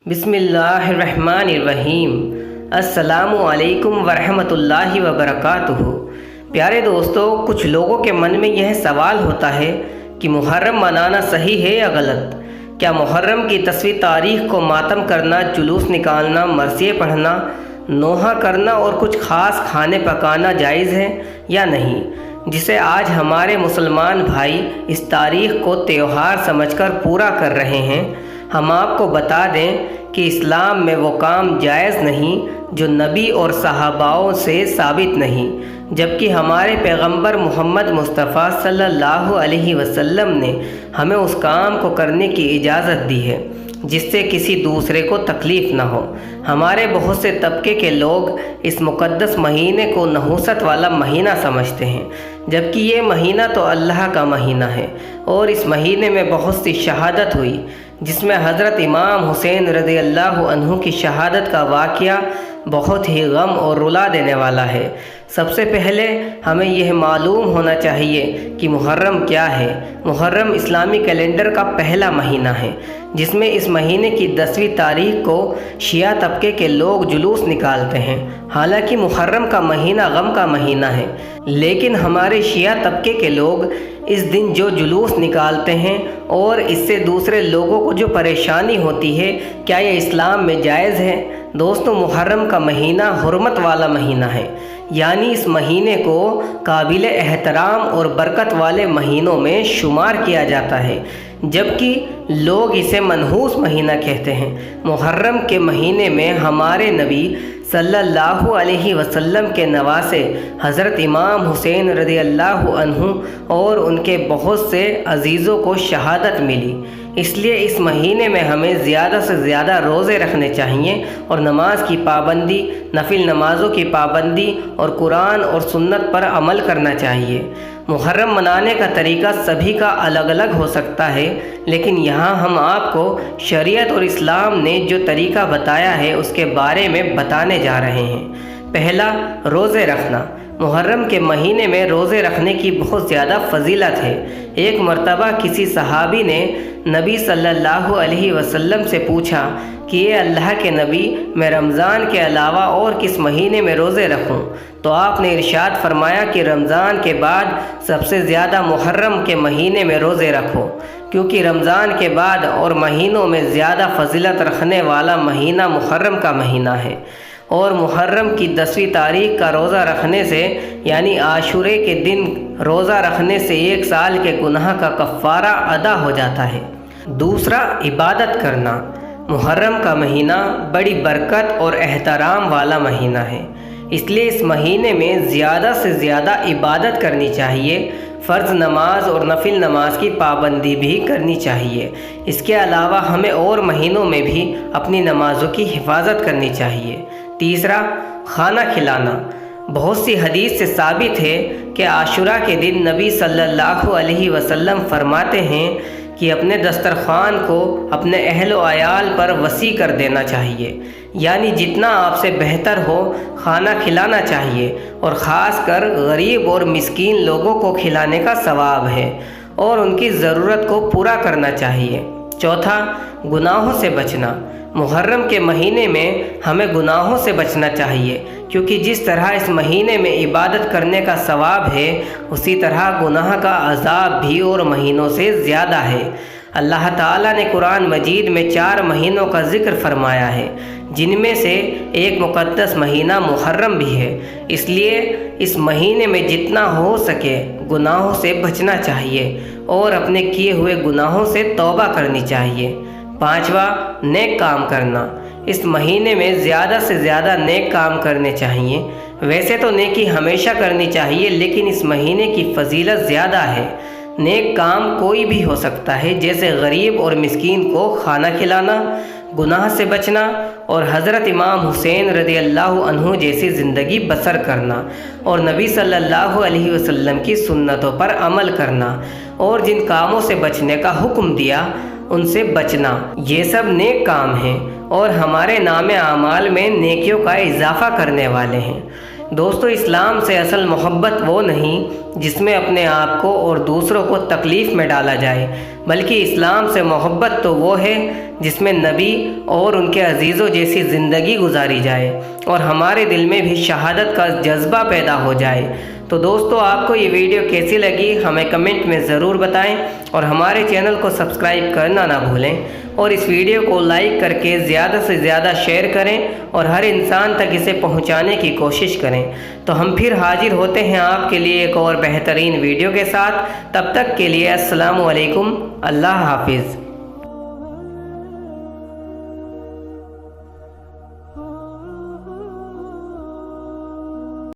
बिस्मिल्लाहिर्रहमानिर्रहीम। अस्सलामु अलैकुम वरहमतुल्लाहि वबरकातुहू। प्यारे दोस्तों, कुछ लोगों के मन में यह सवाल होता है कि मुहर्रम मनाना सही है या गलत। क्या मुहर्रम की 10वीं तारीख को मातम करना, जुलूस निकालना, मरसिए पढ़ना, नोहा करना और कुछ ख़ास खाने पकाना जायज़ है या नहीं, जिसे आज हमारे मुसलमान भाई इस तारीख़ को त्यौहार समझकर पूरा कर रहे हैं। हम आपको बता दें कि इस्लाम में वो काम जायज़ नहीं जो नबी और सहाबाओं से साबित नहीं, जबकि हमारे पैगंबर मोहम्मद मुस्तफ़ा सल्लल्लाहु अलैहि वसल्लम ने हमें उस काम को करने की इजाज़त दी है जिससे किसी दूसरे को तकलीफ़ न हो। हमारे बहुत से तबके के लोग इस मुक़द्दस महीने को नहूसत वाला महीना समझते हैं, जबकि ये महीना तो अल्लाह का महीना है और इस महीने में बहुत सी शहादत हुई, जिसमें हज़रत इमाम हुसैन रज़ियल्लाहु अन्हु की शहादत का वाक़या बहुत ही गम और रुला देने वाला है। सबसे पहले हमें यह मालूम होना चाहिए कि मुहर्रम क्या है। मुहर्रम इस्लामी कैलेंडर का पहला महीना है, जिसमें इस महीने की 10वीं तारीख को शिया तबके के लोग जुलूस निकालते हैं। हालांकि मुहर्रम का महीना गम का महीना है, लेकिन हमारे शिया तबके के लोग इस दिन जो जुलूस निकालते हैं और इससे दूसरे लोगों को जो परेशानी होती है, क्या यह इस्लाम में जायज़ है? दोस्तों, मुहर्रम का महीना हुर्मत वाला महीना है, यानी इस महीने को काबिल एहतराम और बरकत वाले महीनों में शुमार किया जाता है, जबकि लोग इसे मनहूस महीना कहते हैं। मुहर्रम के महीने में हमारे नबी सल्लल्लाहु अलैहि वसल्लम के नवासे हज़रत इमाम हुसैन रज़ियल्लाहु अन्हु और उनके बहुत से अजीज़ों को शहादत मिली। इसलिए इस महीने में हमें ज़्यादा से ज़्यादा रोज़े रखने चाहिए और नमाज की पाबंदी, नफिल नमाज़ों की पाबंदी और कुरान और सुन्नत पर अमल करना चाहिए। मुहर्रम मनाने का तरीका सभी का अलग अलग हो सकता है, लेकिन यहाँ हम आपको शरीयत और इस्लाम ने जो तरीका बताया है उसके बारे में बताने जा रहे हैं। पहला, रोज़े रखना। मुहर्रम के महीने में रोज़े रखने की बहुत ज़्यादा फजीलत है। एक मर्तबा किसी सहाबी ने नबी सल्लल्लाहु अलैहि वसल्लम से पूछा कि ये अल्लाह के नबी, मैं रमज़ान के अलावा और किस महीने में रोज़े रखूं? तो आपने इरशाद फरमाया कि रमज़ान के बाद सबसे ज़्यादा मुहर्रम के महीने में रोज़े रखो, क्योंकि रमज़ान के बाद और महीनों में ज़्यादा फजीलत रखने वाला महीना मुहर्रम का महीना है। और मुहर्रम की 10वीं तारीख का रोज़ा रखने से, यानी आशूरे के दिन रोज़ा रखने से 1 साल के गुनाह का कफ़ारा अदा हो जाता है। दूसरा, इबादत करना। मुहर्रम का महीना बड़ी बरकत और एहतराम वाला महीना है, इसलिए इस महीने में ज़्यादा से ज़्यादा इबादत करनी चाहिए। फ़र्ज़ नमाज और नफिल नमाज की पाबंदी भी करनी चाहिए। इसके अलावा हमें और महीनों में भी अपनी नमाज़ों की हिफाजत करनी चाहिए। तीसरा, खाना खिलाना। बहुत सी हदीस से साबित है कि आशुरा के दिन नबी सल्लल्लाहु अलैहि वसल्लम फरमाते हैं कि अपने दस्तरखान को अपने अहल व अयाल पर वसी कर देना चाहिए, यानी जितना आपसे बेहतर हो खाना खिलाना चाहिए, और ख़ास कर गरीब और मिस्कीन लोगों को खिलाने का सवाब है और उनकी ज़रूरत को पूरा करना चाहिए। चौथा, गुनाहों से बचना। मुहर्रम के महीने में हमें गुनाहों से बचना चाहिए, क्योंकि जिस तरह इस महीने में इबादत करने का सवाब है, उसी तरह गुनाह का अज़ाब भी और महीनों से ज़्यादा है। अल्लाह ताला ने कुरान मजीद में 4 महीनों का ज़िक्र फरमाया है, जिनमें से एक मुक़द्दस महीना मुहर्रम भी है। इसलिए इस महीने में जितना हो सके गुनाहों से बचना चाहिए और अपने किए हुए गुनाहों से तौबा करनी चाहिए। पांचवा, नेक काम करना। इस महीने में ज़्यादा से ज़्यादा नेक काम करने चाहिए। वैसे तो नेकी हमेशा करनी चाहिए, लेकिन इस महीने की फजीलत ज़्यादा है। नेक काम कोई भी हो सकता है, जैसे गरीब और मिस्कीन को खाना खिलाना, गुनाह से बचना और हज़रत इमाम हुसैन रज़ियल्लाहु अन्हु जैसी ज़िंदगी बसर करना और नबी सल्लल्लाहु अलैहि वसल्लम की सुन्नतों पर अमल करना और जिन कामों से बचने का हुक्म दिया उनसे बचना। ये सब नेक काम हैं और हमारे नामे आमाल में नेकियों का इजाफ़ा करने वाले हैं। دوستو اسلام سے اصل محبت وہ نہیں جس میں اپنے آپ کو اور دوسروں کو تکلیف میں ڈالا جائے، بلکہ اسلام سے محبت تو وہ ہے جس میں نبی اور ان کے عزیزوں جیسی زندگی گزاری جائے اور ہمارے دل میں بھی شہادت کا جذبہ پیدا ہو جائے۔ تو دوستو آپ کو یہ ویڈیو کیسی لگی ہمیں کمنٹ میں ضرور بتائیں اور ہمارے چینل کو سبسکرائب کرنا نہ بھولیں اور اس ویڈیو کو لائک کر کے زیادہ سے زیادہ شیئر کریں اور ہر انسان تک اسے پہنچانے کی کوشش کریں۔ تو ہم پھر حاضر ہوتے ہیں آپ کے لیے ایک اور بہترین ویڈیو کے ساتھ، تب تک کے لیے السلام علیکم، اللہ حافظ۔